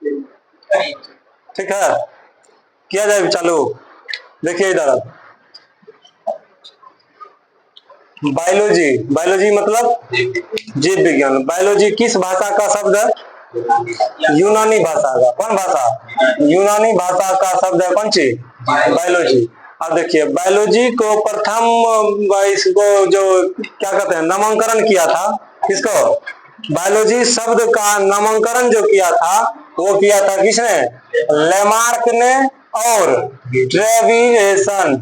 ठीक है, किया जाए चालू। देखिए इधर बायोलॉजी, बायोलॉजी मतलब जीव विज्ञान। बायोलॉजी किस भाषा का शब्द है? यूनानी भाषा का। कौन भाषा? यूनानी भाषा का शब्द है कौन सी? बायोलॉजी। अब देखिए बायोलॉजी को प्रथम इसको जो क्या कहते हैं नामांकन किया था, किसको? बायोलॉजी शब्द का नामांकन जो किया था वो किया था किसने? लेमार्क ने और ट्रेविरेसन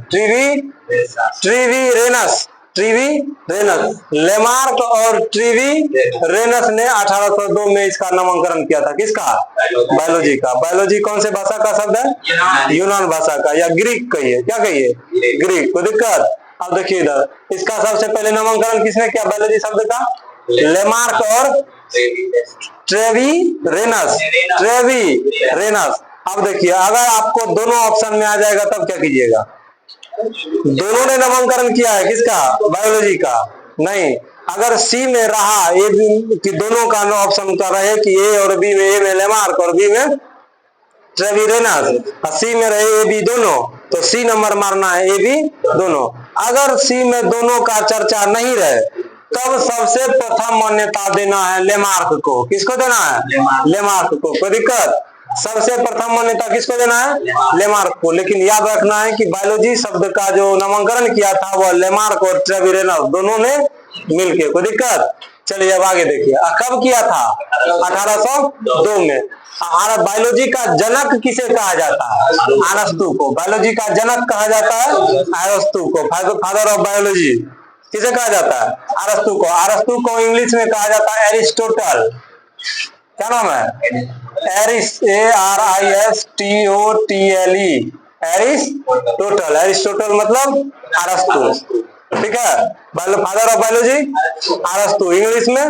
ट्रीवीरेनस ट्रीवीरेनस लेमार्क और ट्रीवीरेनस ने 1802 में इसका नामांकन किया था। किसका? बायोलॉजी का। बायोलॉजी कौन से भाषा का शब्द है? यूनान भाषा का, या ग्रीक कहिए। क्या कहिए? ग्रीक। कोई दिक्कत? अब देखिए इधर इसका सबसे पहले नामांकन किसने किया बायोलॉजी शब्द का? लेमार्क और ट्रेविरेनस। अब देखिए अगर आपको दोनों ऑप्शन में आ जाएगा तब क्या कीजिएगा? दोनों ने नामांकन किया है किसका? बायोलॉजी का। नहीं, अगर सी में रहा ए बी कि दोनों का ऑप्शन का रहे कि ए और बी में, ए में लेमार्क और बी में ट्रेविरेनस, सी में रहे ए बी दोनों, तो सी नंबर मारना है, ए बी दोनों। अगर सी में दोनों का चर्चा नहीं रहे तब सबसे प्रथम मान्यता देना है लेमार्क को। किसको देना है? लेमार्क को। कोई दिक्कत? सबसे प्रथम मान्यता किसको देना है? लेमार्क को। लेकिन याद रखना है कि बायोलॉजी शब्द का जो नामांकन किया था वह लेमार्क और ट्रेविरेनस दोनों ने मिलके। कोई दिक्कत? चलिए अब आगे देखिए कब किया था? 1802 में। बायोलॉजी का जनक किसे कहा जाता है? अरस्तु को। बायोलॉजी का जनक कहा जाता है अरस्तु को। फादर ऑफ बायोलॉजी किसे कहा जाता है? अरस्तु को। अरस्तु को इंग्लिश में कहा जाता है एरिस्टोटल। क्या नाम है? ARISTOTLE, Aristotle. एरिस्टोटल मतलब अरस्तु। ठीक है, फादर ऑफ बायोलॉजी अरस्तु, इंग्लिश में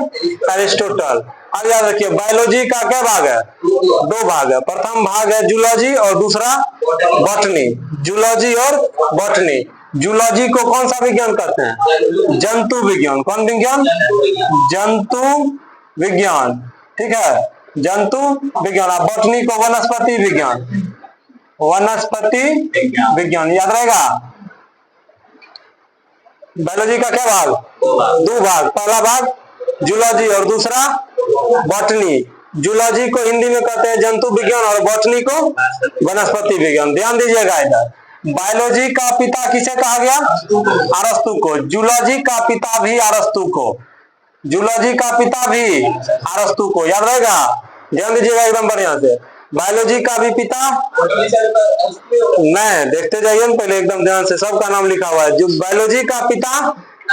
एरिस्टोटल। अब याद रखिए बायोलॉजी का क्या भाग है? दो भाग है। प्रथम भाग है जूलॉजी और दूसरा बॉटनी। जूलॉजी और बॉटनी। जूलॉजी को कौन सा विज्ञान कहते हैं? जंतु विज्ञान। कौन विज्ञान? जंतु विज्ञान। ठीक है, जंतु विज्ञान। बॉटनी को वनस्पति विज्ञान। वनस्पति विज्ञान। याद रहेगा। बायोलॉजी का क्या भाग? दो भाग। पहला भाग जूलॉजी और दूसरा बॉटनी। जूलॉजी को हिंदी में कहते हैं जंतु विज्ञान और बॉटनी को वनस्पति विज्ञान। ध्यान दीजिएगा इधर बायोलॉजी का पिता किसे कहा गया? अरस्तु को। जूलॉजी का पिता भी अरस्तु को। जूलॉजी का पिता भी अरस्तु को। याद रहेगा, ध्यान दीजिएगा एकदम बढ़िया से। बायोलॉजी का भी पिता नहीं, देखते जाइए ना पहले एकदम ध्यान से, सबका नाम लिखा हुआ है। जो बायोलॉजी का पिता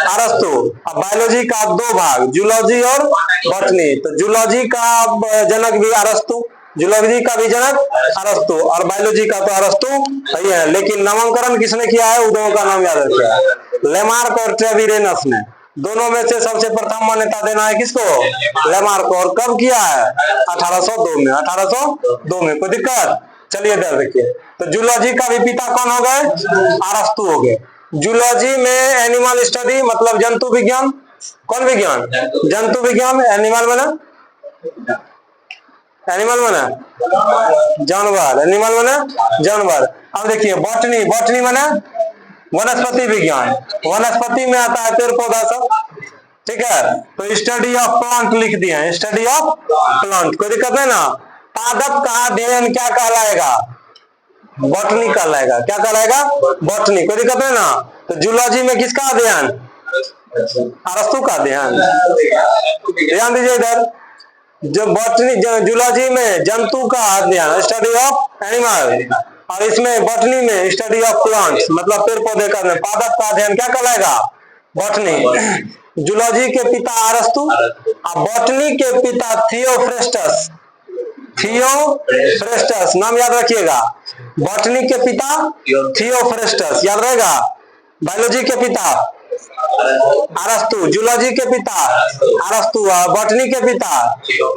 अरस्तु। अब बायोलॉजी का दो भाग जूलॉजी और बॉटनी। तो जूलॉजी का जनक भी अरस्तु, जूलॉजी का भी जनक अरस्तु और बायोलॉजी का तो अरस्तु सही है। लेकिन नामांकन किसने किया है? उन दोनों का नाम याद रखिए, लेमार्क और ट्रेविरेनस ने। दोनों में से सबसे प्रथम मान्यता देना है किसको? लेमार्क। और कब किया है? 1802 में। 1802 में। कोई दिक्कत? चलिए इधर देखिए, तो जूलॉजी का भी पिता कौन हो गए? अरस्तु हो गए। जूलॉजी में एनिमल स्टडी मतलब जंतु विज्ञान। कौन विज्ञान? जंतु विज्ञान। एनिमल बना, एनिमल बना जानवर, एनिमल बना जानवर। अब देखिए बॉटनी, बॉटनी बना वनस्पति विज्ञान। वनस्पति में आता है पेड़ पौधा सब। ठीक है, तो स्टडी ऑफ प्लांट लिख दिए हैं, स्टडी ऑफ प्लांट। कोई दिक्कत है ना। पादप का अध्ययन क्या कहलाएगा? बॉटनी कहलाएगा। क्या कहलाएगा? बॉटनी। कोई दिक्कत है ना। तो जूलॉजी में किसका अध्ययन? अरस्तु का अध्ययन। ध्यान दीजिए इधर, जो बॉटनी जूलॉजी में जंतु का अध्ययन स्टडी ऑफ एनिमल, और इसमें बॉटनी में स्टडी ऑफ प्लांट्स मतलब पेड़ पौधे का। पादप का अध्ययन क्या कहलाएगा? बॉटनी। जूलॉजी के पिता अरस्तु, बॉटनी के पिता थियोफ्रेस्टस। थियोफ्रेस्टस नाम याद रखिएगा। बॉटनी के पिता थियोफ्रेस्टस याद रहेगा। बायोलॉजी के पिता अरस्तु, जूलॉजी के पिता अरस्तु, बॉटनी के पिता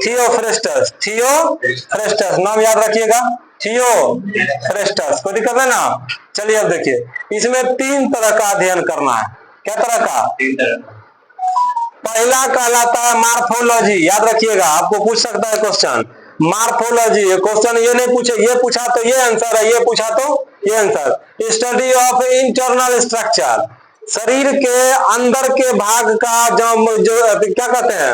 थियोफ्रेस्टस। थियोफ्रेस्टस नाम याद रखिएगा, थियोफ्रेस्टस। कोई दिक्कत है ना। चलिए अब देखिए, इसमें तीन तरह का अध्ययन करना है। क्या तरह का? पहला कहलाता है मार्फोलॉजी। याद रखिएगा, आपको पूछ सकता है क्वेश्चन। मार्फोलॉजी, क्वेश्चन ये नहीं पूछे, ये पूछा तो ये आंसर है, ये पूछा तो ये answer. Study of internal structure, शरीर के अंदर के भाग का जो क्या कहते हैं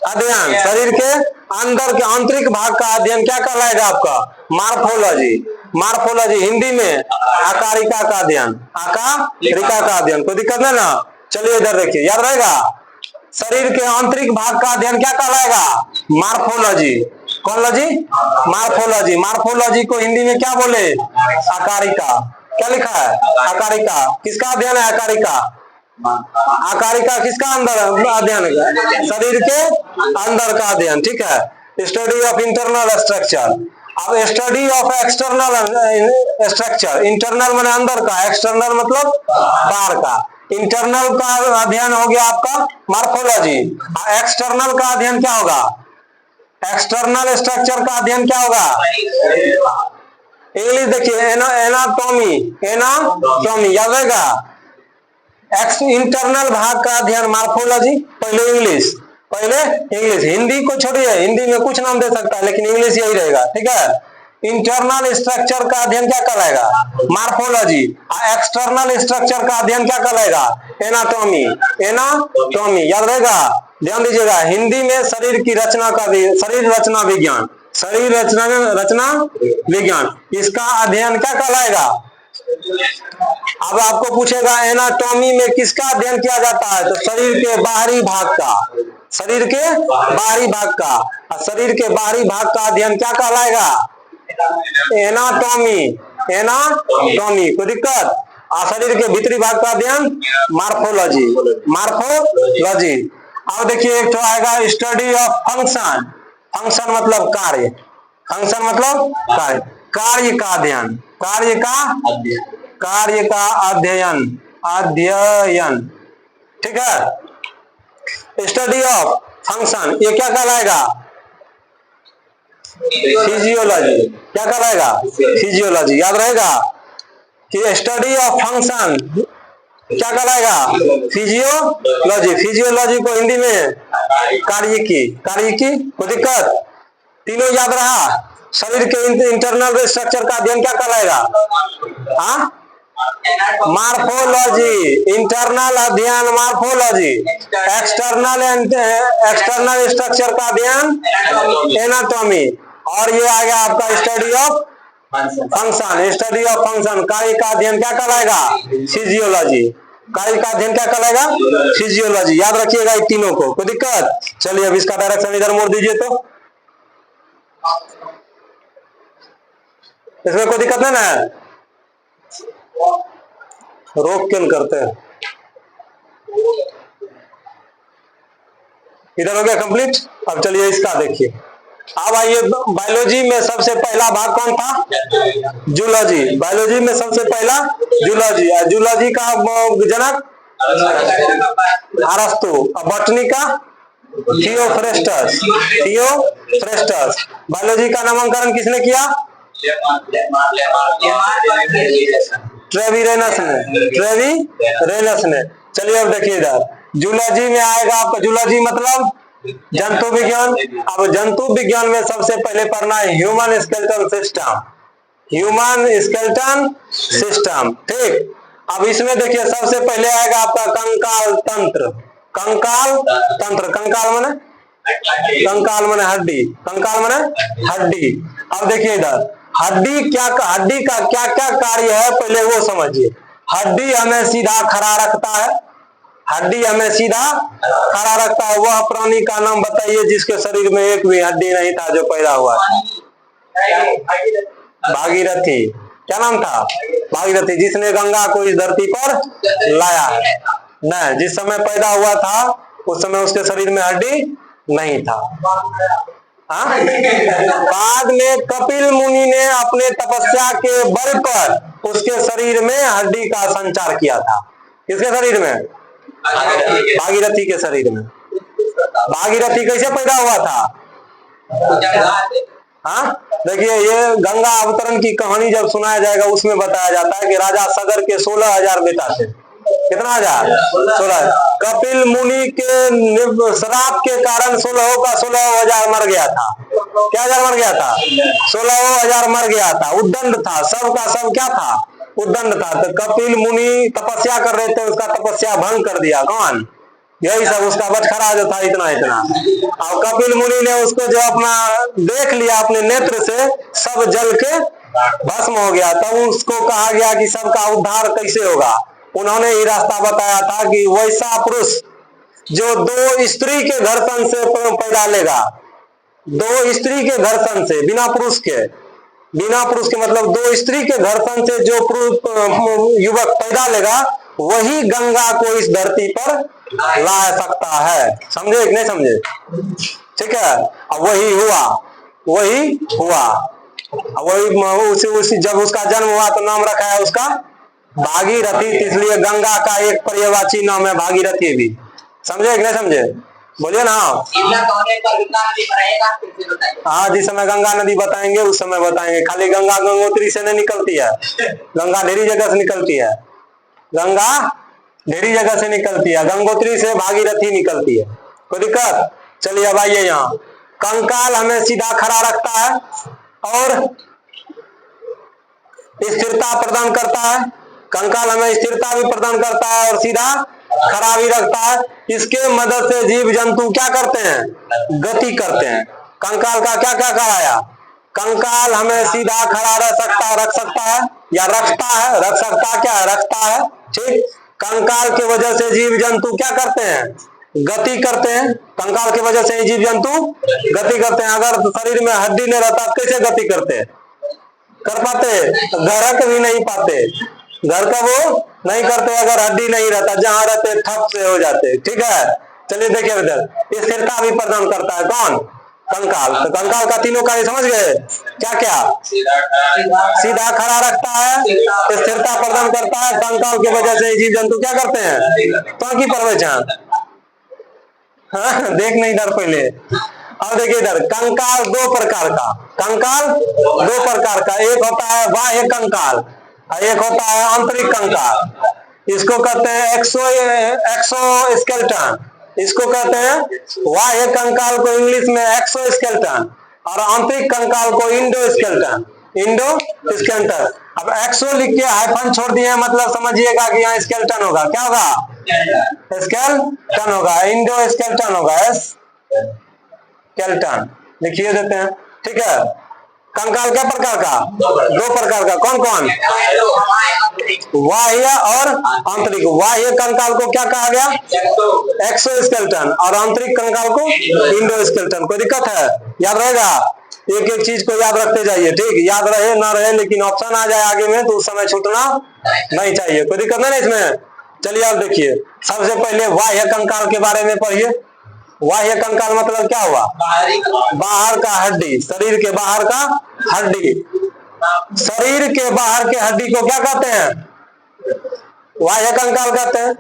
अध्ययन, शरीर के अंदर के आंतरिक भाग का अध्ययन क्या कहलाएगा आपका मार्फोलॉजी। मार्फोलॉजी हिंदी में आकारिका का अध्ययन, आकारिका का अध्ययन। कोई दिक्कत नहीं ना। चलिए इधर देखिए, याद रहेगा शरीर के आंतरिक भाग का अध्ययन क्या कहलाएगा मार्फोलॉजी। कौन लॉजी? मार्फोलॉजी। मार्फोलॉजी को हिंदी में क्या बोले आकारिका। क्या लिखा है आकारिका। किसका अध्ययन है आकारिका? आकारिका किसका अंदर अध्ययन है? शरीर के अंदर का अध्ययन। ठीक है, स्टडी ऑफ इंटरनल स्ट्रक्चर। अब study of external structure, internal माने अंदर का, एक्सटर्नल मतलब बाहर का। इंटरनल का अध्ययन हो गया आपका मार्फोलॉजी। एक्सटर्नल का अध्ययन क्या होगा? एक्सटर्नल स्ट्रक्चर का अध्ययन क्या होगा? इंग्लिश देखिए, एनाटॉमी, एनाटॉमी याद रहेगा। इंटरनल भाग का अध्ययन मार्फोलॉजी। पहले इंग्लिश, हिंदी को छोड़िए, हिंदी में कुछ नाम दे सकता है लेकिन इंग्लिश यही रहेगा। ठीक है, इंटरनल स्ट्रक्चर का अध्ययन क्या कहलाएगा मार्फोलॉजी। एक्सटर्नल स्ट्रक्चर का अध्ययन क्या कहलाएगा एनाटॉमी। एनाटॉमी याद रहेगा, ध्यान दीजिएगा। हिंदी में शरीर की रचना का शरीर रचना विज्ञान, शरीर रचना विज्ञान, इसका अध्ययन क्या कहलाएगा। अब आपको पूछेगा एनाटॉमी में किसका अध्ययन किया जाता है, तो शरीर के बाहरी भाग का, शरीर के बाहरी भाग का। शरीर के बाहरी भाग का अध्ययन क्या कहलाएगा एनाटॉमी। एनाटॉमी कोई दिक्कत। शरीर के भीतरी भाग का अध्ययन मार्फोलॉजी। मार्फोलॉजी। अब देखिए एक तो आएगा स्टडी ऑफ फंक्शन। फंक्शन मतलब कार्य, फंक्शन मतलब कार्य, कार्य का अध्ययन, कार्य का अध्ययन, अध्ययन। ठीक है, स्टडी ऑफ फंक्शन ये क्या कहलाएगा फिजियोलॉजी। क्या कहलाएगा फिजियोलॉजी। याद रहेगा कि स्टडी ऑफ फंक्शन क्या कहलाएगा फिजियोलॉजी। फिजियोलॉजी को हिंदी में कार्यिकी। कोई दिक्कत। तीनों याद रहा। शरीर के इंटरनल स्ट्रक्चर का अध्ययन क्या कहलाएगा मार्फोलॉजी। इंटरनल अध्ययन मार्फोलॉजी। एक्सटर्नल स्ट्रक्चर का अध्ययन एनाटॉमी। और ये आ गया आपका study of function. Study of function, कार्य का अध्ययन क्या कहलाएगा फिजियोलॉजी। कार्य का अध्ययन क्या कहलाएगा फिजियोलॉजी। याद रखिएगा इन तीनों को। कोई दिक्कत। चलिए अब इसका डायरेक्शन इधर मोड़ दीजिए, तो इसमें कोई दिक्कत नहीं ना। रोक क्यों करते हैं। इधर हो गया कंप्लीट। अब चलिए इसका देखिए। अब आइए, बायोलॉजी में सबसे पहला भाग कौन था जूलॉजी। बायोलॉजी में सबसे पहला जूलॉजी। जूलॉजी का जनक अरस्तु। बॉटनी का थियोफ्रेस्टस। थियोफ्रेस्टस। बायोलॉजी का नामकरण किसने किया ट्रेविरेनस ने। चलिए अब देखिए इधर जूलॉजी में आएगा आपका, जूलॉजी मतलब जंतु विज्ञान। अब जंतु विज्ञान में सबसे पहले पढ़ना है human skeletal system. Human skeletal system. ठीक, अब इसमें देखिए सबसे पहले आएगा आपका कंकाल तंत्र। कंकाल तंत्र, कंकाल माने हड्डी, कंकाल माने हड्डी। अब देखिए इधर हड्डी का क्या क्या कार्य है पहले वो समझिए। हड्डी हमें सीधा खड़ा रखता है। हड्डी हमें सीधा खड़ा रखता है। वह प्राणी का नाम बताइए जिसके शरीर में एक भी हड्डी नहीं था जो पैदा हुआ। भागीरथी। क्या नाम था भागीरथी, जिसने गंगा को इस धरती पर लाया है। नहीं, जिस समय पैदा हुआ था उस समय उसके शरीर में हड्डी नहीं था। बाद में कपिल मुनि ने अपने तपस्या के बल पर उसके शरीर में हड्डी का संचार किया था। किसके शरीर में भागीरथी के शरीर में। भागीरथी कैसे पैदा हुआ था देखिए ये गंगा अवतरण की कहानी जब सुनाया जाएगा उसमें बताया जाता है कि राजा सगर के 16,000 बेटा थे। कितना हजार? 16। कपिल मुनि के श्राप के कारण 16 का 16,000 मर गया था। क्या हजार मर गया था? 16,000 मर गया था। उद्दंड था, सब का सब क्या था? उद्दंड था। तो कपिल मुनि तपस्या कर रहे थे, उसका तपस्या भंग कर दिया कौन? यही सब उसका बटखरा जो था इतना इतना। और कपिल मुनि ने उसको जो अपना देख लिया अपने नेत्र से, सब जल के भस्म हो गया। तब उसको कहा गया कि सबका उद्धार कैसे होगा? उन्होंने ही रास्ता बताया था कि वैसा पुरुष जो 2 स्त्री के घर्षण से पैदा लेगा, 2 स्त्री के घर्षण से, बिना पुरुष के मतलब 2 स्त्री के घर्षण से जो युवक पैदा लेगा, वही गंगा को इस धरती पर ला सकता है। समझे कि नहीं समझे? ठीक है। अब वही हुआ। उसी जब उसका जन्म हुआ तो नाम रखा है उसका भागीरथी। इसलिए गंगा का एक पर्यायवाची नाम है भागीरथी भी। समझे कि नहीं समझे? बोलिए ना। हाँ, जिस समय गंगा नदी बताएंगे उस समय बताएंगे। खाली गंगा गंगोत्री से नहीं निकलती है, गंगा ढेरी जगह से निकलती है। गंगा ढेरी जगह से निकलती है, गंगोत्री से भागीरथी निकलती है। कोई दिक्कत? चलिए अब आइए यहाँ। कंकाल हमें सीधा खड़ा रखता है और स्थिरता प्रदान करता है। कंकाल हमें स्थिरता भी प्रदान करता है और सीधा खड़ा भी रखता है। इसके मदद से जीव जंतु क्या करते हैं? गति करते हैं। कंकाल का क्या क्या कराया? कंकाल हमें सीधा खड़ा रख सकता है या रखता है। रख सकता क्या है? रखता है। ठीक। कंकाल के वजह से जीव जंतु क्या करते हैं? गति करते हैं। कंकाल की वजह से जीव जंतु गति करते हैं। अगर शरीर में हड्डी नहीं रहता कैसे गति करते? कर पाते? घरक भी नहीं पाते, घर का वो नहीं करते अगर हड्डी नहीं रहता। जहां रहते ठप से हो जाते। ठीक है। चलिए देखिए इधर, स्थिरता भी प्रदान करता है कौन? कंकाल। तो कंकाल का तीनों कार्य समझ गए? क्या क्या? सीधा खड़ा रखता है, स्थिरता प्रदान करता है। कंकाल की वजह से जीव जंतु क्या करते हैं? तो की परवेचान। हाँ, देख नहीं इधर पहले। अब देखिए इधर, कंकाल 2 प्रकार का। कंकाल 2 प्रकार का। एक होता है बाह्य कंकाल और एक होता है आंतरिक कंकाल। इसको कहते हैं एक्सोस्केलेटन। इसको कहते हैं बाह्य कंकाल को इंग्लिश में एक्सोस्केलेटन और आंतरिक कंकाल को इंडोस्केलेटन। अब एक्सो लिख के हाइफन छोड़ दिए, मतलब समझिएगा कि यहाँ स्केलेटन होगा। क्या होगा? स्केलेटन होगा। इंडो स्केलेटन होगा। स्केलेटन लिखिए देते हैं। ठीक है। कंकाल क्या प्रकार का? 2 प्रकार का। कौन कौन? बाह्य और आंतरिक। बाह्य कंकाल को क्या कहा गया? एक्सोस्केलेटन और आंतरिक कंकाल को इंडोस्केलेटन। कोई दिक्कत है? याद रहेगा? एक एक चीज को याद रखते जाइए। ठीक। याद रहे ना रहे, लेकिन ऑप्शन आ जाए आगे में तो उस समय छूटना नहीं चाहिए। कोई दिक्कत नहीं इसमें। चलिए आप देखिए, सबसे पहले बाह्य कंकाल के बारे में पढ़िए। बाह्य कंकाल मतलब क्या हुआ? बाहर का हड्डी, शरीर के बाहर का हड्डी। शरीर के बाहर के हड्डी को क्या कहते हैं? बाह्य कंकाल कहते हैं।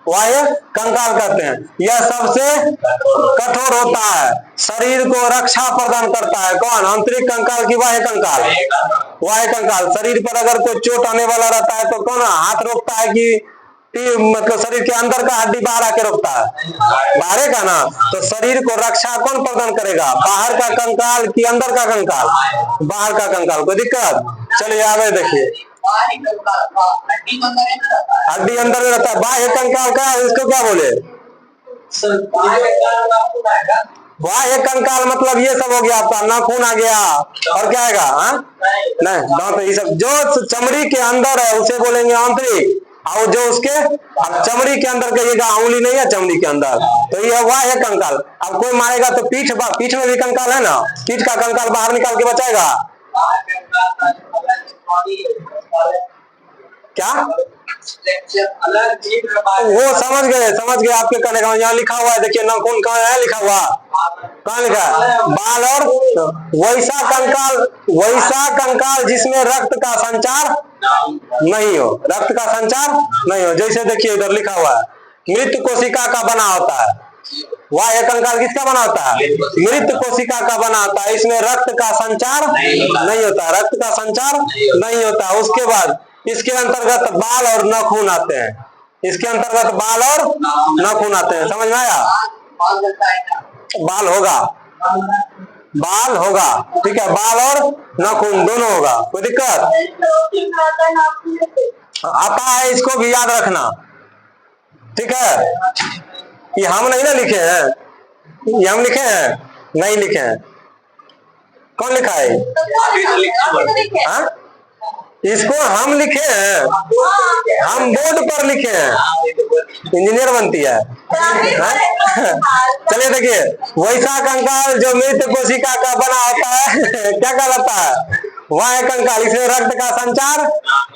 बाह्य कंकाल कहते हैं। यह सबसे कठोर होता है, शरीर को रक्षा प्रदान करता है। कौन? आंतरिक कंकाल की बाह्य कंकाल? बाह्य कंकाल। शरीर पर अगर कोई चोट आने वाला रहता है तो कौन हाथ रोकता है कि मतलब शरीर के अंदर का हड्डी बाहर आके रोकता है? बाहर का ना। तो शरीर को रक्षा कौन प्रदान करेगा? बाहर का कंकाल कि अंदर का कंकाल? बाहर का कंकाल। कोई दिक्कत? चलिए आगे देखिए। हड्डी अंदर में रहता है। बाह्य कंकाल का इसको क्या बोले? बाह्य कंकाल मतलब ये सब हो गया आपका, नाखून आ गया और क्या आएगा? नहीं, दांत। ये सब जो चमड़ी के अंदर है उसे बोलेंगे आंतरिक। और जो उसके चमड़ी के अंदर कहिएगा, उंगली नहीं है चमड़ी के अंदर, तो ये बाह्य कंकाल। अब कोई मारेगा तो पीठ में भी कंकाल है ना, पीठ का कंकाल बाहर निकाल के बचाएगा। क्या वो समझ गए आपके कहने का। यहाँ लिखा हुआ है, देखिए नाखून कहाँ है लिखा हुआ? कहाँ लिखा है? बाल। और वैसा कंकाल जिसमें रक्त का संचार नहीं हो। रक्त का संचार नहीं हो। जैसे देखिए इधर लिखा हुआ है, मृत कोशिका का बना होता है। बाह्य कंकाल किसका बना होता है? मृत कोशिका का बना होता है। इसमें रक्त का संचार नहीं होता। रक्त का संचार नहीं होता। उसके बाद इसके अंतर्गत बाल और नाखून आते हैं। इसके अंतर्गत बाल और नाखून आते हैं। समझ में आया? बाल होगा, बाल होगा, ठीक है, बाल और नाखून दोनों होगा, कोई दिक्कत आता है, इसको भी याद रखना, ठीक है। ये हम नहीं ना लिखे हैं, ये हम लिखे हैं? नहीं लिखे हैं। कौन लिखा है? हाँ? इसको हम लिखे हैं, हम बोर्ड पर लिखे हैं, इंजीनियर बनती है। चलिए देखिए, वैसा कंकाल जो मृत कोशिका का बना होता है क्या कहलाता है? वह कंकाल। इसमें रक्त का संचार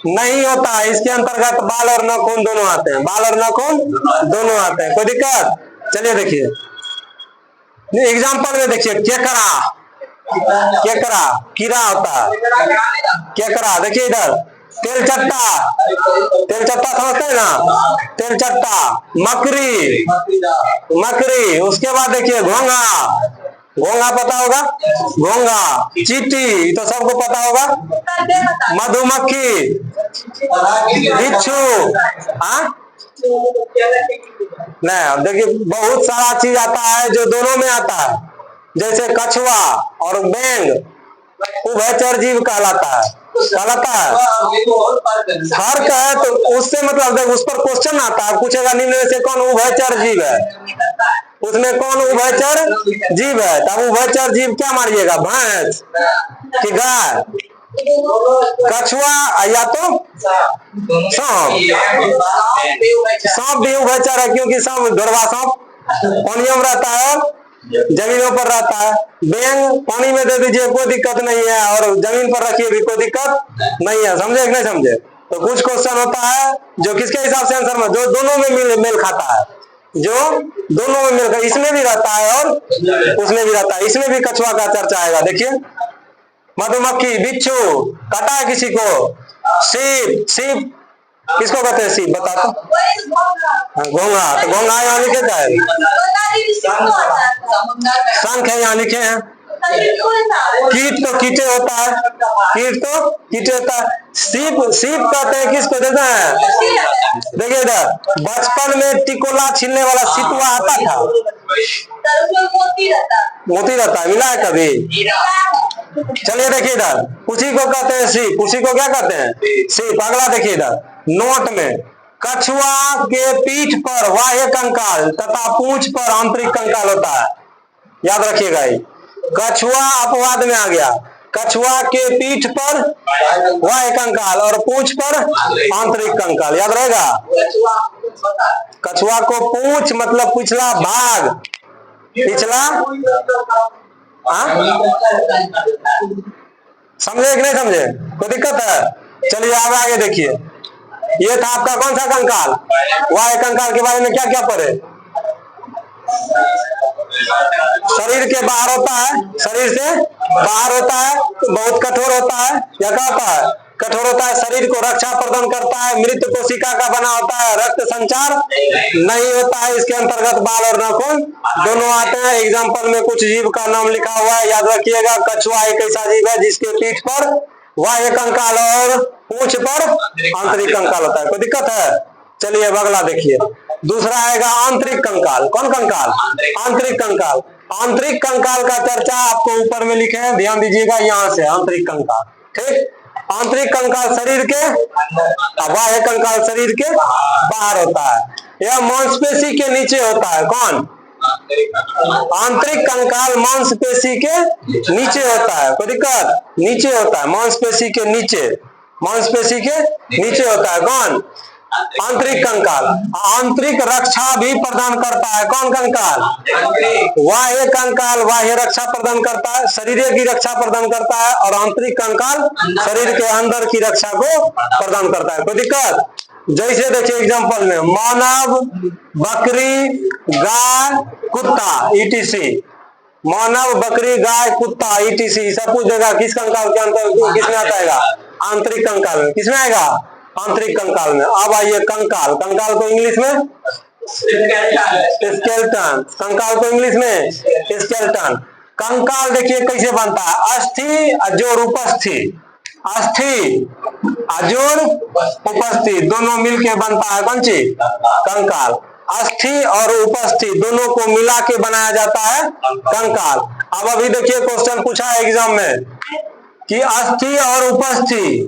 नहीं होता है। इसके अंतर्गत बाल और नाखून दोनों आते हैं, बाल और नाखून दोनों आते हैं, कोई दिक्कत? चलिए देखिए एग्जाम्पल में देखिए, केकड़ा, केकड़ा कीड़ा होता है, केकड़ा। देखिए इधर तेलचट्टा, तेलचट्टा समझते हैं ना, तेलचट्टा, मकड़ी, मकड़ी। उसके बाद देखिए घोंगा, घोंगा पता होगा, घोंगा, चींटी तो सबको पता होगा, मधुमक्खी, बिच्छू। हाँ नहीं, अब देखिए बहुत सारा चीज आता है जो दोनों में आता है, जैसे कछुआ और बैंग उभयचर जीव कहलाता है, कहलाता है। फर्क है तो उससे मतलब देख, उस पर क्वेश्चन आता है, पूछेगा निम्न में से कौन उभयचर जीव है, उसमें कौन उभयचर जीव है, तब उभयचर जीव क्या मारिएगा, भैंस कि गाय? कछुआ या तो सांप, सांप भी उभयचर है, क्योंकि सांप गड़वा सांप पानियों में रहता है, जमीनों पर रहता है। बैंग पानी में दे दीजिए कोई दिक्कत नहीं है, और जमीन पर रखिए भी कोई दिक्कत नहीं है। समझे कि नहीं समझे? तो कुछ क्वेश्चन होता है जो किसके हिसाब से आंसर में, जो दोनों में मेल खाता है, जो दोनों में मिलकर, इसमें भी रहता है और उसमें भी रहता है। इसमें भी कछुआ का चर्चा आएगा। देखिए मधुमक्खी, बिच्छू, काटा है किसी को, सीप, सीप किसको कहते हैं, सीप बता तो? घोंगा, तो घोंगा यहाँ लिखे क्या है? शंख है यहाँ लिखे हैं। कीट तो कीटे होता है, कीट तो कीटे होता है। सीप, सीप कहते हैं किसको देते हैं? देखिए इधर बचपन में टिकोला छीलने वाला सितुआ आता था, मोती रहता है, मिला है कभी? चलिए देखिए इधर, उसी को कहते हैं सीप, उसी को क्या कहते हैं, सीप। अगला देखिए इधर नोट में, कछुआ के पीठ पर बाह्य कंकाल तथा पूंछ पर आंतरिक कंकाल होता है, याद रखिएगा। ये कछुआ अपवाद में आ गया, कछुआ के पीठ पर बाह्य कंकाल और पूंछ पर आंतरिक कंकाल, याद रहेगा। कछुआ को पूंछ मतलब पिछला भाग, पिछला, समझे कि नहीं समझे? कोई दिक्कत है? चलिए अब आगे देखिए, ये था आपका कौन सा कंकाल, वाय कंकाल के बारे में क्या क्या पढ़े? शरीर के बाहर होता है, शरीर से बाहर होता है, बहुत कठोर होता है, या क्या होता है, कठोर होता है, शरीर को रक्षा प्रदान करता है, मृत कोशिका का बना होता है, रक्त संचार नहीं होता है। इसके अंतर्गत बाल और नाखून दोनों आते हैं। एग्जाम्पल में कुछ जीव का नाम लिखा हुआ है, याद रखिएगा। कछुआ एक ऐसा जीव है जिसके पीठ पर बाह्य कंकाल और पूंछ पर आंतरिक कंकाल होता है, कोई दिक्कत है? चलिए अब अगला देखिए, दूसरा आएगा आंतरिक कंकाल। कौन कंकाल? आंतरिक कंकाल। आंतरिक कंकाल का चर्चा आपको ऊपर में लिखे हैं, ध्यान दीजिएगा, यहाँ से आंतरिक कंकाल, ठीक। आंतरिक कंकाल शरीर के, बाह्य कंकाल शरीर के बाहर होता है, यह मांसपेशी के नीचे होता है। कौन? आंतरिक कंकाल मांसपेशी के नीचे होता है, कोई दिक्कत? नीचे होता है, मांसपेशी के नीचे, मांसपेशी के नीचे होता है। कौन? आंतरिक कंकाल। आंतरिक रक्षा भी प्रदान करता है। कौन कंकाल? बाह्य कंकाल बाह्य रक्षा प्रदान करता है, शरीर की रक्षा प्रदान करता है, और आंतरिक कंकाल शरीर के अंदर की रक्षा को प्रदान करता है, कोई दिक्कत? जैसे देखिए एग्जांपल में, मानव, बकरी, गाय, कुत्ता, ईटीसी। मानव, बकरी, गाय, कुत्ता, ईटीसी सब कुछ देगा किस कंकाल के अंतर, किसमें आता है? आंतरिक कंकाल में। किसमें आएगा? आंतरिक कंकाल में। अब आइए कंकाल। कंकाल को इंग्लिश में स्केलेटन, कंकाल को इंग्लिश में स्केलेटन। कंकाल देखिए कैसे बनता है, अस्थि जो रूपस्थि, अस्थि अजोड़ उपस्थि दोनों मिलके बनता है कौन चीज? कंकाल। अस्थि और उपस्थि दोनों को मिला के बनाया जाता है कंकाल। अब अभी देखिए क्वेश्चन पूछा है एग्जाम में कि अस्थि और उपस्थि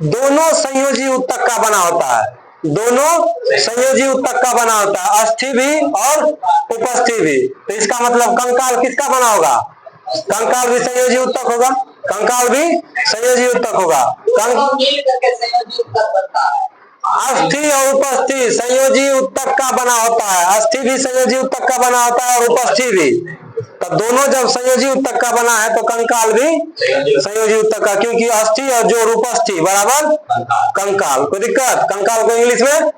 दोनों संयोजी उत्तक का बना होता है, दोनों संयोजी उत्तक का बना होता है, अस्थि भी और उपस्थि भी। तो इसका मतलब कंकाल किसका बना होगा? कंकाल भी संयोजी उत्तक होगा, कंकाल भी संयोजी उत्तक होगा। अस्थि और उपस्थि संयोजी उत्तक का बना होता है, अस्थि भी संयोजी उत्तक का बना होता है और उपस्थि भी। तो दोनों जब संयोजी उत्तक का बना है तो कंकाल भी संयोजी उत्तक का, क्योंकि अस्थि और जोड़ उपस्थि बराबर कंकाल। कोई दिक्कत? कंकाल को इंग्लिश में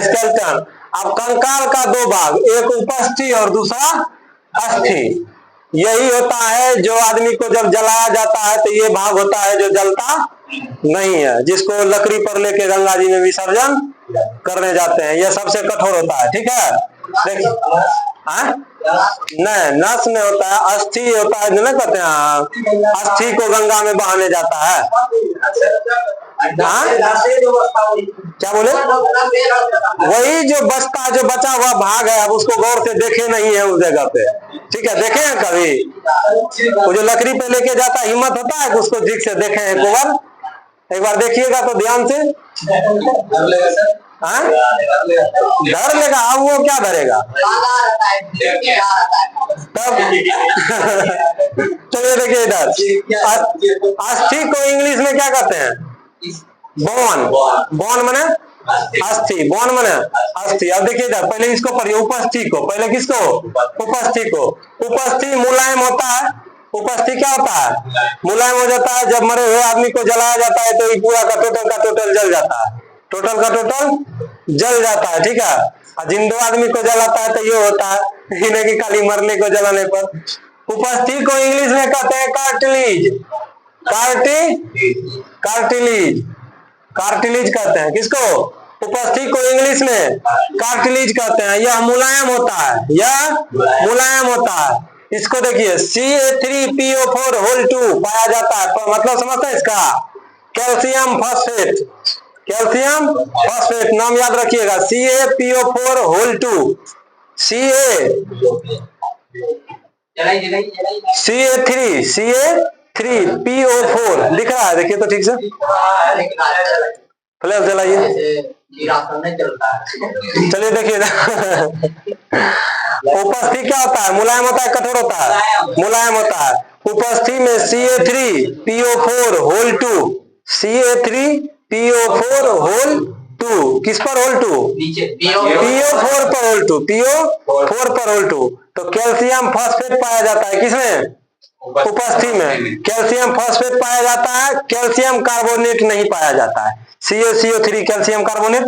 स्केलेटन। अब कंकाल का दो भाग, एक उपस्थि और दूसरा अस्थि। यही होता है जो आदमी को जब जलाया जाता है तो ये भाग होता है जो जलता नहीं है, जिसको लकड़ी पर लेके गंगा जी में विसर्जन करने जाते हैं। यह सबसे कठोर होता है। ठीक है, देखिए नहीं, नस में होता है, अस्थि होता है जो ना कहते हैं, अस्थि को गंगा में बहाने जाता है। क्या बोले? वही जो बचता, जो बचा हुआ भाग है, अब उसको गौर से देखे नहीं है उस जगह पे। ठीक है, देखे हैं कभी? वो जो लकड़ी पे लेके जाता, हिम्मत होता है कि उसको ठीक से देखे हैं? एक बार देखिएगा तो ध्यान से। डर लेगा? अब वो क्या डरेगा? तब चलिए देखिए इधर, अस्थि को इंग्लिश में क्या कहते हैं? बोन। बोन माने अस्थि, बोन माने अस्थि। अब देखिए इधर, पहले इसको पढ़िए, उपस्थि को। पहले किसको? उपस्थि को। उपस्थि मुलायम होता है। उपस्थि क्या होता है? मुलायम हो जाता है। जब मरे हुए आदमी को जलाया जाता है तो ये पूरा का टोटल जल जाता है, टोटल का टोटल जल जाता है। ठीक है, और जिंदो आदमी को जलाता है तो ये होता है, इन्हें की खाली मरने को जलाने पर। उपस्थि को इंग्लिश में कहते हैं कार्टिलेज। कार्टिलेज, कार्टिलेज कहते हैं किसको? उपस्थि को इंग्लिश में कार्टिलेज कहते हैं। यह मुलायम होता है, यह मुलायम होता है। इसको देखिए, CA3PO4 होल 2 पाया जाता है। तो मतलब समझते हैं इसका? कैल्शियम फॉस्फेट, कैल्शियम फॉस्फेट नाम याद रखिएगा, CaPO4 होल 2। CA3PO4 दिख रहा है? देखिए तो ठीक से, फ्लैश जलाइए। चलिए देखिए उपस्थि क्या होता है? मुलायम होता है, कठोर होता है? मुलायम होता है। उपस्थि में CA3PO4 होल 2, CA3PO4 होल 2, किस पर होल 2? PO4 पर होल 2, PO4 पर होल 2। तो कैल्शियम फॉस्फेट पाया जाता है किसमें? उपस्थि में कैल्शियम फॉस्फेट पाया जाता है, कैल्शियम कार्बोनेट नहीं पाया जाता है। CaCO3 कैल्शियम कार्बोनेट,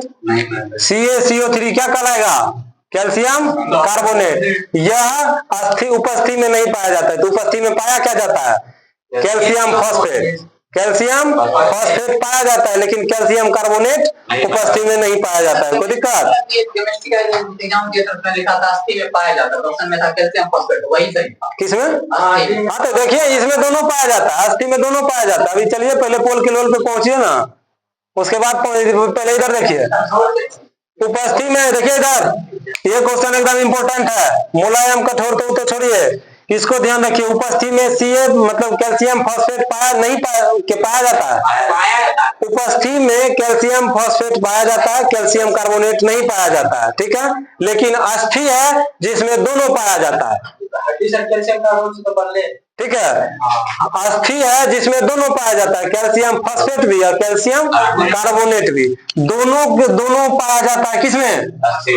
CaCO3 क्या कहलाएगा? Calcium carbonate. यह अस्थि उपस्थि में नहीं पाया जाता है। तो उपस्थि में पाया क्या जाता है? कैल्शियम फॉस्फेट, कैल्शियम फॉस्फेट पाया जाता है, लेकिन कैल्शियम कार्बोनेट उपस्थि में नहीं पाया जाता है। कोई दिक्कत? किसमें? हाँ तो देखिए इसमें दोनों पाया जाता है, अस्थि में दोनों पाया जाता है। अभी चलिए पहले पोल के लेवल पे पहुंचिए ना, उसके बाद पहले इधर देखिए उपस्थि में। देखिए इधर, ये क्वेश्चन एकदम इंपॉर्टेंट है। मुलायम कठोर तो छोड़िए, इसको ध्यान रखिए। उपस्थि में CA मतलब कैल्शियम फॉस्फेट पाया जाता है। उपस्थि में कैल्शियम फॉस्फेट पाया जाता है, कैल्शियम कार्बोनेट नहीं पाया जाता है। ठीक है, लेकिन अस्थि है जिसमें दोनों पाया जाता है। ठीक है, अस्थि है जिसमें दोनों पाया जाता है, कैल्शियम फॉस्फेट भी और कैल्शियम कार्बोनेट भी, दोनों पाया जाता है। किसमें?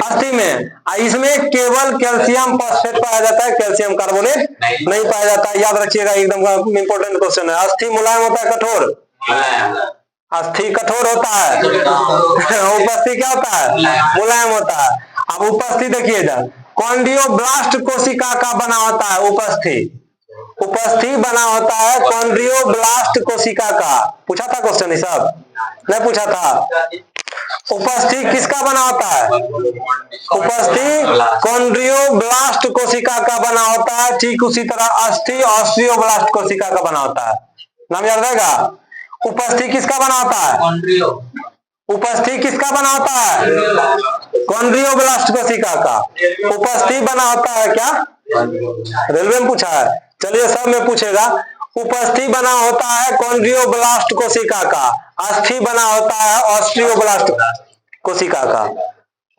अस्थि में। इसमें केवल कैल्शियम फॉस्फेट पाया जाता है, कैल्शियम कार्बोनेट नहीं पाया जाता है। याद रखिएगा, एकदम इंपॉर्टेंट क्वेश्चन है। अस्थि मुलायम होता है, कठोर? अस्थि कठोर होता है, उपस्थि क्या होता है? मुलायम होता है। अब उपस्थि देखिए इधर, कॉन्ड्रियोब्लास्ट कोशिका का बना होता है उपस्थि। उपस्थि बना होता है कॉन्ड्रियोब्लास्ट कोशिका का। पूछा था क्वेश्चन ये सब? नहीं पूछा था। उपस्थि किसका बना होता है? उपस्थि कॉन्ड्रियोब्लास्ट कोशिका का बना होता है। ठीक उसी तरह अस्थि ऑस्टियोब्लास्ट कोशिका का बना होता है। नाम याद रहेगा। उपस्थि किसका बना होता है? उपस्थि किसका बना होता है? कॉन्ड्रियोब्लास्ट कोशिका का उपस्थि बना होता है। क्या रेलवे में पूछा है? चलिए सब में पूछेगा। उपस्थि बना होता है कॉन्ड्रियोब्लास्ट कोशिका का, अस्थि बना होता है ऑस्ट्रियोब्लास्ट कोशिका का।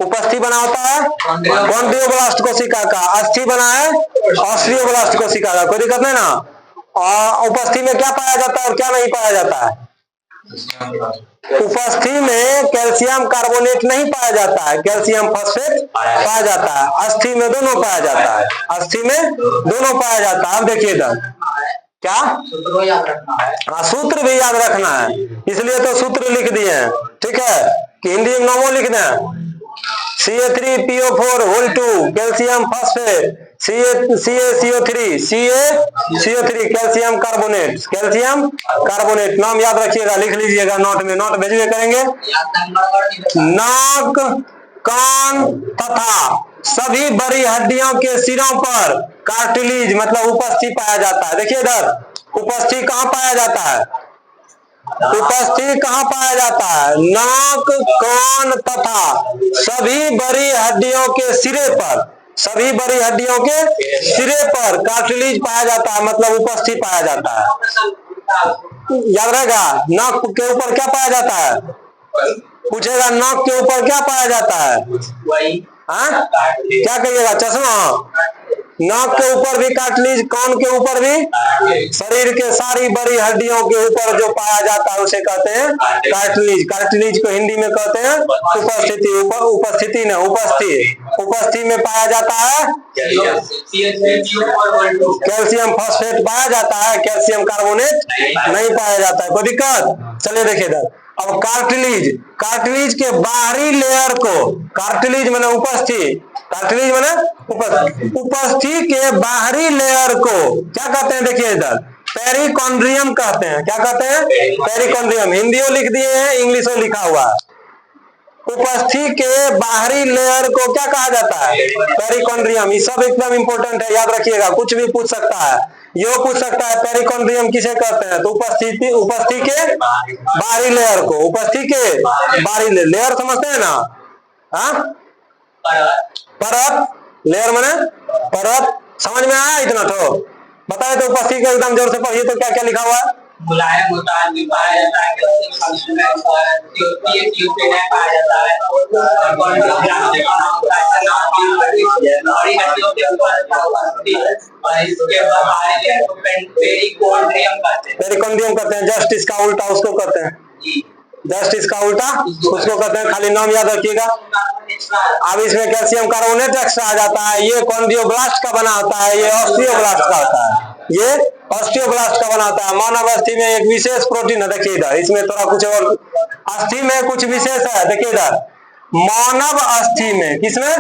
उपस्थि बना होता है कॉन्ड्रियोब्लास्ट कोशिका का, अस्थि बना है ऑस्ट्रियोब्लास्ट कोशिका का। कोई दिक्कत नहीं ना। और उपस्थि में क्या पाया जाता है और क्या नहीं पाया जाता है? उपस्थि में कैल्शियम कार्बोनेट नहीं पाया जाता है, कैल्शियम फॉस्फेट पाया जाता है। अस्थि में दोनों पाया जाता है, अस्थि में दोनों पाया जाता है। अब देखिए इधर क्या सूत्र भी याद रखना है, इसलिए तो सूत्र लिख दिए हैं। ठीक है कि हिंदी में नॉमो लिख दें। CA3PO4 whole 2 calcium phosphate, CaCO3 calcium carbonate, calcium carbonate. नाम याद रखिएगा, लिख लीजिएगा नोट में, नोट भेजवे करेंगे। नाक, कान तथा सभी बड़ी हड्डियों के सिरों पर कार्टिलेज मतलब उपस्थि पाया जाता है। देखिए इधर उपस्थि कहाँ पाया जाता है? उपस्थि कहाँ पाया जाता है? नाक, कान तथा सभी बड़ी हड्डियों के सिरे पर, सभी बड़ी हड्डियों के सिरे पर कार्टिलेज पाया जाता है, मतलब उपस्थि पाया जाता है। याद रहेगा। नाक के ऊपर क्या पाया जाता है? पूछेगा नाक के ऊपर क्या पाया जाता है? क्या कहिएगा? चश्मा। नाक के ऊपर भी कार्टिलेज, कान के ऊपर भी, शरीर के सारी बड़ी हड्डियों के ऊपर जो पाया जाता है उसे कहते हैं कार्टिलेज। कार्टिलेज को हिंदी में कहते हैं उपस्थिति। उपस्थिति न उपस्थि, उपस्थि में पाया जाता है कैल्शियम फॉस्फेट पाया जाता है, कैल्शियम कार्बोनेट नहीं पाया जाता है। कोई दिक्कत? चलिए देखिए इधर। अब कार्टिलेज, कार्टिलेज के बाहरी लेयर को, कार्टिलेज माने उपस्थि, कार्टिलेज माने उपस्थि, उपस्थि के बाहरी लेयर को क्या कहते हैं? देखिए इधर पेरिकॉन्ड्रियम कहते हैं। क्या कहते हैं? पेरिकॉन्ड्रियम। हिंदियों लिख दिए हैं, इंग्लिशों लिखा हुआ है। उपस्थि के बाहरी लेयर को क्या कहा जाता है? पेरिकॉन्ड्रियम। ये सब एकदम इंपॉर्टेंट है, याद रखिएगा, कुछ भी पूछ सकता है। यो पूछ सकता है पेरिकॉन्ड्रियम किसे कहते हैं? तो उपस्थि, उपस्थि के बाहरी लेयर को, उपस्थि के बाहरी लेयर समझते हैं ना? हाँ परत, लेयर माने परत। समझ में आया इतना? तो बताए तो उपस्थि के एकदम जोर से पढ़िए तो क्या क्या लिखा हुआ है? मुलायम होता है, पाया जाता है, पाया जाता है, पेरिकॉन्ड्रियम कहते हैं। जस्ट इसका उल्टा उसको कहते हैं, जस्ट इसका उल्टा उसको कहते हैं। खाली नाम याद रखिएगा। अब इसमें कैल्शियम कार्बोनेट एक्स्ट्रा आ जाता है। ये कॉन्ड्रियोब्लास्ट का बना होता है, ये ऑस्टियोब्लास्ट का होता है, ये ऑस्टियोब्लास्ट का बना होता है। मानव अस्थि में एक विशेष प्रोटीन है, देखिए इधर, इसमें थोड़ा कुछ और अस्थि में कुछ विशेष है। देखिए इधर मानव अस्थि में, किसमें?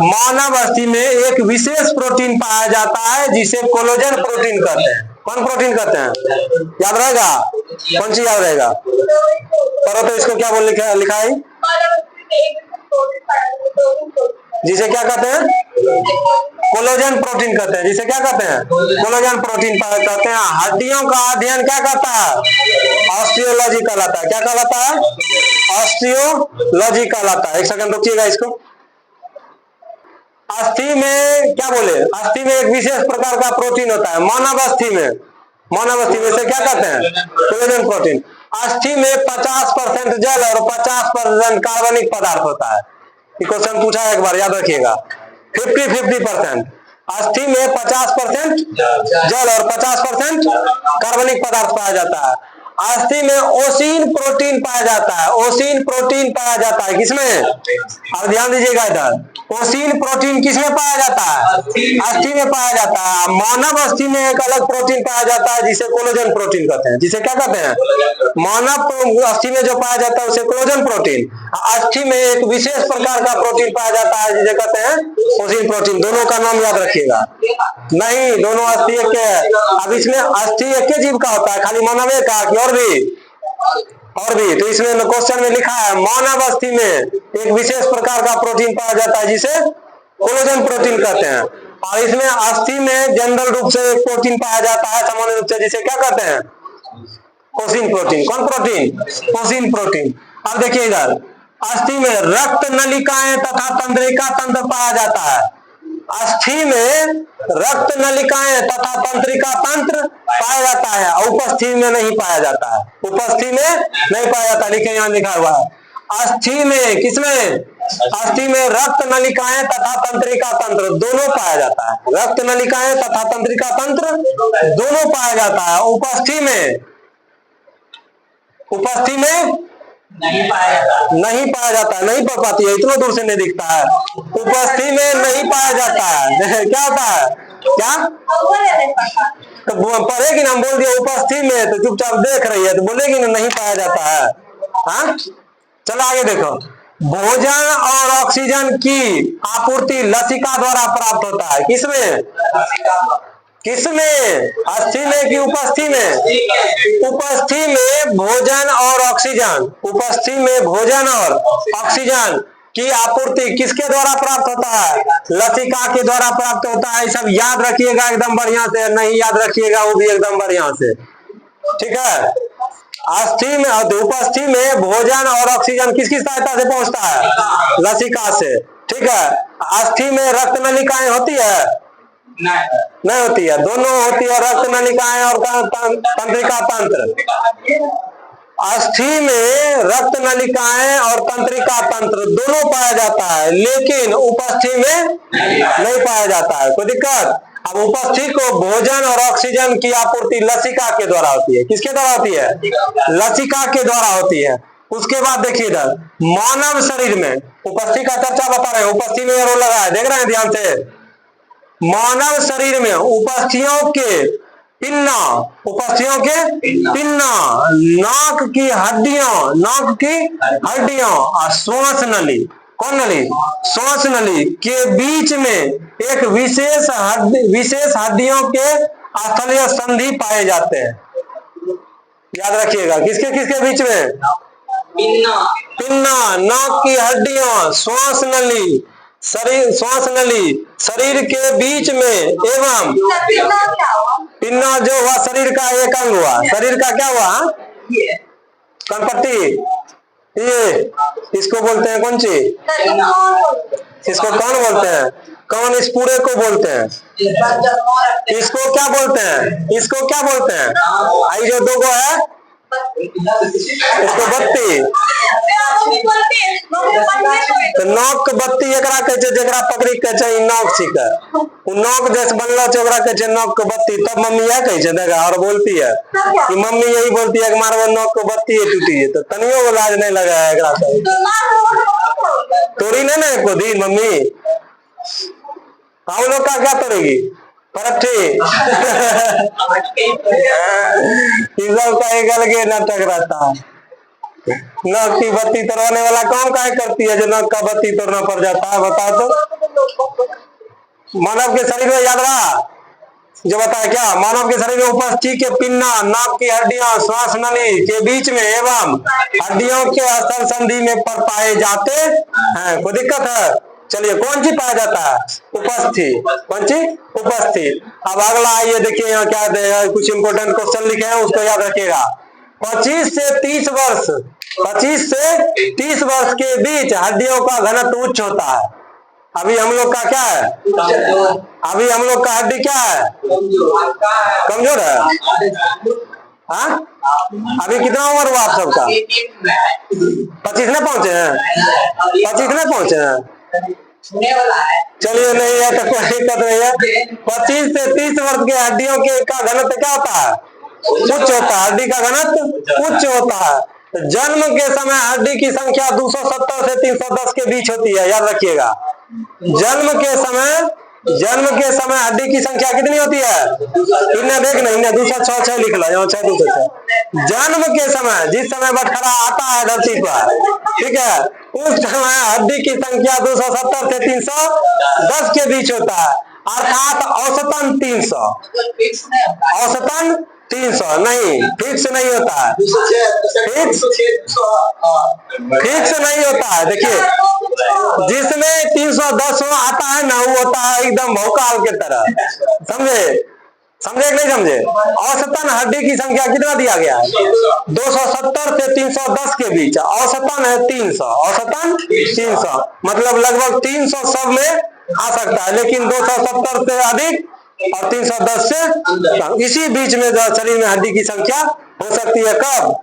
मानव अस्थि में एक विशेष प्रोटीन पाया जाता है जिसे कोलेजन प्रोटीन कहते हैं। कौन प्रोटीन कहते हैं? याद रहेगा? कौन सी याद रहेगा? करो तो इसको क्या बोल लिखा है? जिसे क्या कहते हैं? कोलेजन प्रोटीन कहते हैं। जिसे क्या कहते हैं? कोलेजन प्रोटीन कहते हैं। हड्डियों का अध्ययन क्या कहता है? ऑस्टियोलॉजी कहलाता है। क्या कहलाता है? ऑस्टियोलॉजी कहलाता है। एक सेकंड रुकिएगा इसको। अस्थि में क्या बोले? अस्थि में एक विशेष प्रकार का प्रोटीन होता है। मानव अस्थि में, मानव अस्थि में से क्या कहते हैं? Collagen protein. अस्थि में 50% जल और 50% कार्बनिक पदार्थ होता है। क्वेश्चन पूछा है एक बार, याद रखिएगा। 50-50%। अस्थि में 50% जल और 50% कार्बनिक पदार्थ पाया जाता है। अस्थि में ओसिन प्रोटीन पाया जाता है। ओसिन प्रोटीन पाया जाता है किसमें? अब ध्यान दीजिएगा इधर, ओसिन प्रोटीन किसमें पाया जाता है? अस्थि में पाया जाता है। मानव अस्थि में एक अलग प्रोटीन पाया जाता है जिसे कोलेजन प्रोटीन कहते हैं। जिसे क्या कहते हैं? मानव अस्थि में जो पाया जाता है उसे कोलेजन प्रोटीन। अस्थि में एक विशेष प्रकार का प्रोटीन पाया जाता है जिसे कहते हैं ओसिन प्रोटीन। दोनों का नाम याद रखिएगा। नहीं, दोनों अस्थि एक के है। अब इसमें अस्थि एक के जीव का होता है, खाली मानव का कि और भी? तो इसमें क्वेश्चन में लिखा है मानव अस्थि में एक विशेष प्रकार का प्रोटीन पाया जाता है जिसे कोलेजन प्रोटीन कहते हैं। और इसमें अस्थि में जनरल रूप से एक प्रोटीन पाया जाता है सामान्य रूप से, जिसे क्या कहते हैं? Cousin protein. कौन प्रोटीन? Cousin protein. अब देखिए इधर, अस्थि में रक्त नलिकाएं तथा तंत्रिका तंत्र पाया जाता है। अस्थि में रक्त नलिकाएं तथा तंत्रिका तंत्र पाया जाता है, उपस्थिति में नहीं पाया जाता है। उपस्थिति में नहीं पाया जाता, लिखे यहाँ लिखा हुआ है। अस्थि में, किसमें? अस्थि में रक्त नलिकाएं तथा तंत्रिका तंत्र दोनों पाया जाता है। रक्त नलिकाएं तथा तंत्रिका तंत्र दोनों पाया जाता है। उपस्थिति में, उपस्थिति में नहीं पाया जाता, नहीं पाया जाता है, नहीं पढ़ पाती है, इतना दूर से नहीं दिखता है। उपस्थिति में नहीं पाया जाता है। क्या होता है? क्या तो पढ़ेगी ना, हम बोल दिया उपस्थिति में तो चुपचाप देख रही है, तो बोलेगी ना नहीं पाया जाता है। हाँ, चलो आगे देखो। भोजन और ऑक्सीजन की आपूर्ति लसिका द्वारा प्राप्त होता है। किसमें? किसमें? अस्थि में कि उपस्थिति में? उपस्थिति में भोजन और ऑक्सीजन, उपस्थिति में भोजन और ऑक्सीजन की आपूर्ति किसके द्वारा प्राप्त होता है? लसिका के द्वारा प्राप्त होता है। सब याद रखिएगा एकदम बढ़िया से, नहीं याद रखिएगा वो भी एकदम बढ़िया से, ठीक है। अस्थि में, उपस्थिति में भोजन और ऑक्सीजन किसकी सहायता से पहुंचता है? लसिका से, ठीक है। अस्थि में रक्त नलिकाएं होती है? नहीं होती है, दोनों होती है, रक्त नलिकाएं और तंत्रिका तंत्र। अस्थि में रक्त नलिकाएं और तंत्रिका तंत्र दोनों पाया जाता है, लेकिन उपस्थिति में नहीं पाया जाता है। कोई दिक्कत? अब उपस्थिति को भोजन और ऑक्सीजन की आपूर्ति लसिका के द्वारा होती है। किसके द्वारा होती है? लसिका के द्वारा होती है। उसके बाद देखिए इधर, मानव शरीर में उपस्थिति का चर्चा बता रहे हैं, उपस्थिति में रोल लगा है, देख रहे हैं ध्यान से। मानव शरीर में उपस्थितियों के पिन्ना, उपस्थितियों के पिन्ना, नाक की हड्डियां, नाक की हड्डियां और श्वास नली, कौन नली? श्वास नली के बीच में एक विशेष हड्डियों के स्थलीय संधि पाए जाते हैं। याद रखिएगा, किसके किसके बीच में? पिन्ना, नाक की हड्डियां, श्वास नली, श्वास नली शरीर के बीच में एवं पिन्ना जो हुआ शरीर का एक अंग हुआ। शरीर का क्या हुआ? कनपट्टी, ये इसको बोलते हैं कौन सी? इसको कौन बोलते हैं? कौन इस पूरे को बोलते हैं? इसको क्या बोलते हैं? इसको क्या बोलते हैं? आई जो दो गो है इसको बत्ती, तो नौक के बत्ती एकरा कहे छै, जेकरा पकड़ी के छै नौक छिके, उ नौक जैसे बनलो छै ओकरा कहे छै नौक के बत्ती। तब मम्मी यह कहे छै, देखा और बोलती है कि मम्मी यही बोलती है कि मारबो नौक के बत्ती टूटी है, तो तनियो लाज नहीं लगा है एकरा से। तोड़ी नहीं ना एको दिन मम्मी, हम लोग का क्या तोड़ेगी? पराठे। सब का एक अलग नाटक रहता है। नौक की बत्ती तोड़वाने वाला काम काहे करती है जो नौक का बत्ती तोड़ना पड़ जाता है? बताओ तो। मानव के शरीर में याद रहा जो बताया क्या? मानव के शरीर में उपस्थिति के पिन्ना, नाक की हड्डियां, श्वास नली के बीच में एवं हड्डियों के स्थल संधि में पर पाए जाते हैं। कोई दिक्कत है? चलिए, कौन सी पाया जाता है? उपस्थिति। कौन सी? उपस्थिति। अब अगला आइए, देखिए यहाँ क्या है, कुछ इंपोर्टेंट क्वेश्चन लिखे हैं, उसको याद रखिएगा। 25 से 30 वर्ष, 25 से 30 वर्ष के बीच हड्डियों का घनत्व उच्च होता है। अभी हम लोग का क्या है? अभी हम लोग का हड्डी क्या है? कमजोर है। हाँ, अभी कितना उम्र हुआ आप सबका? 25 नहीं पहुंचे हैं? 25 नहीं पहुंचे हैं? चलिए, नहीं है तो कोई दिक्कत नहीं है। 25 से 30 वर्ष के हड्डियों के का घनत्व क्या होता है? उच्च होता है। हड्डी का घनत्व उच्च होता है। जन्म के समय हड्डी की संख्या 270 से 310 के बीच होती है, याद रखिएगा। जन्म के समय हड्डी की संख्या कितनी होती है? इन्हें देखना, इन्हें 206 लिख लो, यहाँ 6 206। जन्म के समय, जिस समय बटखरा आता है धरती पर, ठीक है, उस समय हड्डी की संख्या 270 से 310 के बीच होता है, अर्थात औसतन 300। औसतन 300 नहीं, फिक्स नहीं होता है। फिक्स नहीं होता है। देखिए, जिसमें 310 आता है ना, वो होता है एकदम भौकाल के तरह, समझे? समझे कि नहीं समझे? औसतन हड्डी की संख्या कितना दिया गया है? 270 से 310 के बीच। औसतन है 300, औसतन 300, मतलब लगभग 300 सब में आ सकता है, लेकिन 270 से अधिक और 310 से कम, इसी बीच में जो शरीर में हड्डी की संख्या हो सकती है। कब?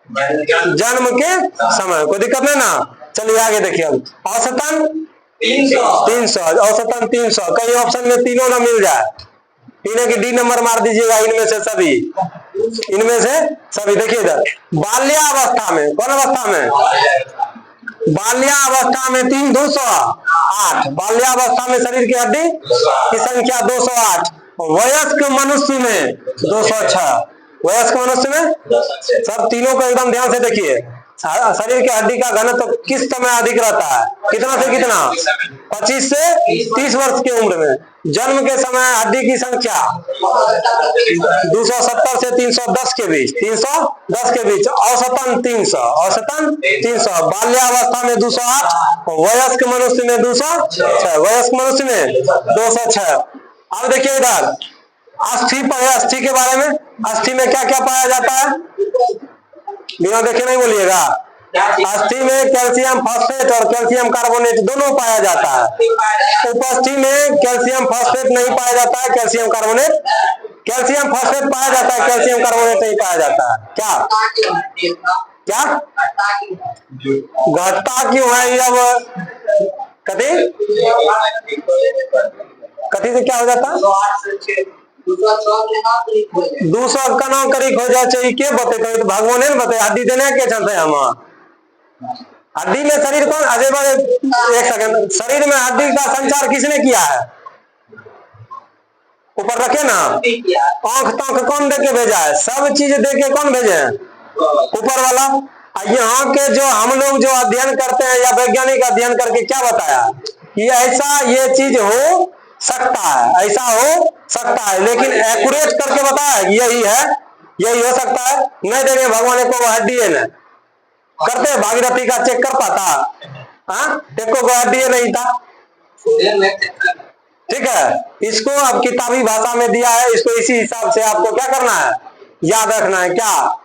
जन्म के समय। कोई दिक्कत नहीं ना? चलिए आगे देखिए। अब औसतन 300, औसतन 300। कई ऑप्शन में तीनों ना मिल जाए, तीनों की डी नंबर मार दीजिएगा, इनमें से सभी, इनमें से सभी। देखिए इधर बाल्यावस्था में, कौन अवस्था में? बाल्यावस्था में 208, बाल्यावस्था में शरीर की हड्डी की संख्या 208। वयस्क मनुष्य में 206, वयस्क मनुष्य में। सब तीनों को एकदम ध्यान से देखिए। शरीर की हड्डी का घनत्व तो किस समय अधिक रहता है? कितना से कितना? 25 से 30 वर्ष की उम्र में। जन्म के समय हड्डी की संख्या 270 से 310 के बीच, 310 के बीच। औसतन 300, औसतन 300। बाल्यावस्था में 208, वयस्क मनुष्य में 206, वयस्क मनुष्य में 206। अब देखिए इधर अस्थि पर, अस्थि के बारे में। अस्थि में क्या क्या पाया जाता है? बिना देखे नहीं बोलिएगा। अस्थि में कैल्शियम फॉस्फेट और कैल्शियम कार्बोनेट दोनों पाया जाता है। उपस्थि में कैल्शियम फॉस्फेट नहीं पाया जाता है, कैल्शियम कार्बोनेट, कैल्शियम फॉस्फेट पाया जाता है, कैल्शियम कार्बोनेट नहीं पाया जाता है। क्या क्या घटता क्यों है? अब कथी कथी से क्या हो जाता है? 200 कना करीब हो जाए चाहिए। के बतेते तो भगवान ने बते, हड्डी देने के चलते हम हड्डी में शरीर कौन? अजय बारे एक सेकंड, शरीर में हड्डी का संचार किसने किया है? ऊपर रखे ना, आंख तांख कौन दे के भेजा है? सब चीज दे के कौन भेजे हैं? ऊपर वाला। यहाँ के जो हम लोग जो अध्ययन करते हैं या वैज्ञानिक अध्ययन करके क्या बताया कि ऐसा ये चीज हो सकता है, ऐसा हो सकता है, लेकिन एक्यूरेट करके बताया कि यही है, यही हो सकता है। नहीं देंगे भगवान को हड्डी है ना, करते भागीरथी का चेक कर पाता? हाँ, टेको को हड्डी नहीं था। ठीक है, इसको अब किताबी भाषा में दिया है, इसको इसी हिसाब से आपको क्या करना है? याद रखना है। क्या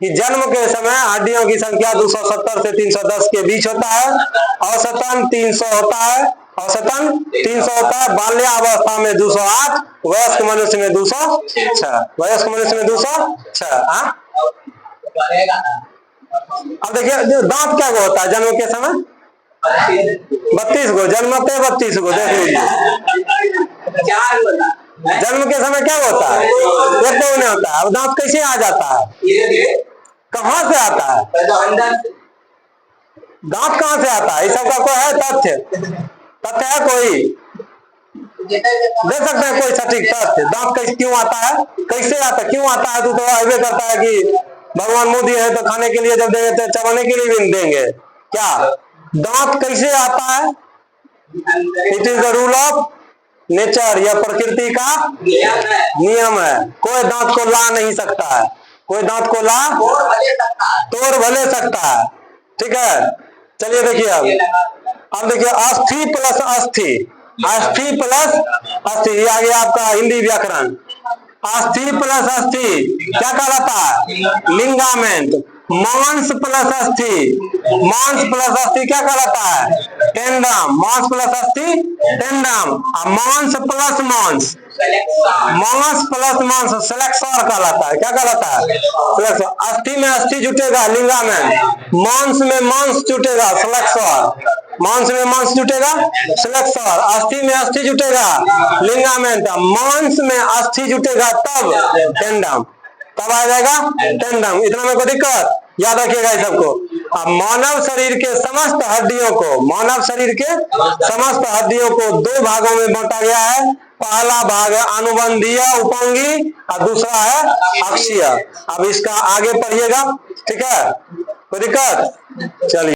कि जन्म के समय हड्डियों की संख्या 270 से 310 के बीच होता है। औसतन 300 होता है, औसतन 300 होता है। बाल्यावस्था में 208, वयस्क मनुष्य में 206, वयस्क मनुष्य में 206। हाँ, अब देखिए दांत क्या होता है जन्म के समय? 32 गो, जन्मते 32 गो। देख लीजिए जन्म के समय क्या होता है? एक दो नहीं होता है। अब दांत कैसे आ जाता है? कहां से आता है? दांत कहां से आता है? इस सब का कोई है तथ्य? तथ्य है कोई? दे सकते हैं कोई सटीक तथ्य? दांत कैसे क्यों आता है? कैसे आता है? क्यों आता है? तो ऐसे करता है कि भगवान मोदी है तो खाने के लिए जब देंगे तो चबाने के लिए भी देंगे। क्या दांत कैसे आता है? It is the rule of nature, या प्रकृति का नियम है। कोई दांत को ला नहीं सकता है, कोई दांत को ला तोड़ भले सकता है। ठीक है, चलिए देखिए अब देखिए अस्थि प्लस अस्थि, अस्थि प्लस अस्थि, ये आ गया आपका हिंदी व्याकरण। अस्थि प्लस अस्थि क्या कहलाता है? लिंगामेंट। मांस प्लस अस्थि, मांस प्लस अस्थि क्या कहलाता है? टेंडम। मांस प्लस अस्थि टेंडम। मांस प्लस मांस, मांस प्लस मांस सेलेक्सर कहलाता है। क्या कहलाता है? सेलेक्सर। अस्थि में अस्थि जुटेगा लिंगामेंट, मांस में मांस जुटेगा सेलेक्सर, मांस में मांस जुटेगा सेलेक्सर, अस्थि में अस्थि जुटेगा लिंगामेंट, मांस में अस्थि जुटेगा तब टेंडम, तब आ जाएगा टेंडम। इतना में कोई दिक्कत? याद रखिएगा इस सबको। अब मानव शरीर के समस्त हड्डियों को, मानव शरीर के समस्त हड्डियों को दो भागों में बांटा गया है। पहला भाग है अनुबंधीय उपंगी और दूसरा है अक्षीय। अब इसका आगे पढ़िएगा। ठीक है, कोई दिक्कत? चलिए।